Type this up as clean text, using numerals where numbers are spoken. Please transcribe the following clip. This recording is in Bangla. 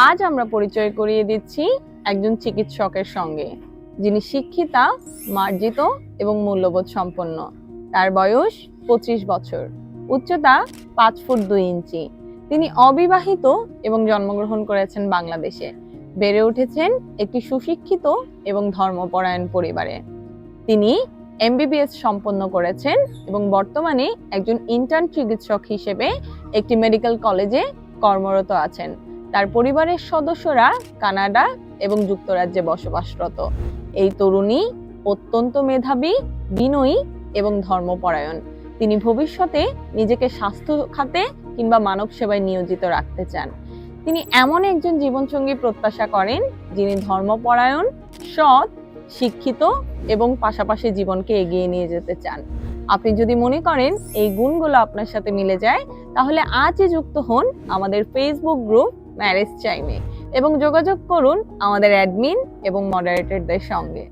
আজ আমরা পরিচয় করিয়ে দিচ্ছি একজন চিকিৎসকের সঙ্গে, যিনি শিক্ষিতা, মার্জিত এবং মূল্যবোধ সম্পন্ন। তার বয়স 25 বছর, উচ্চতা 5 ফুট 2 ইঞ্চি। তিনি অবিবাহিত এবং জন্মগ্রহণ করেছেন বাংলাদেশে। বেড়ে উঠেছেন একটি সুশিক্ষিত এবং ধর্মপরায়ণ পরিবারে। তিনি এমবিবিএস সম্পন্ন করেছেন এবং বর্তমানে একজন ইন্টার্ন চিকিৎসক হিসেবে একটি মেডিকেল কলেজে কর্মরত আছেন। তার পরিবারের সদস্যরা কানাডা এবং যুক্তরাজ্যে বসবাসরত। এই তরুণী অত্যন্ত মেধাবী, বিনয়ী এবং ধর্মপরায়ণ। তিনি ভবিষ্যতে নিজেকে স্বাস্থ্য খাতে কিংবা মানব সেবায় নিয়োজিত রাখতে চান। তিনি এমন একজন জীবনসঙ্গী প্রত্যাশা করেন যিনি ধর্মপরায়ণ, সৎ, শিক্ষিত এবং পাশাপাশি জীবনকে এগিয়ে নিয়ে যেতে চান। আপনি যদি মনে করেন এই গুণগুলো আপনার সাথে মিলে যায়, তাহলে আজই যুক্ত হন আমাদের ফেসবুক গ্রুপ ম্যারেজ চাইমে এবং যোগাযোগ করুন আমাদের অ্যাডমিন এবং মডারেটরদের সঙ্গে।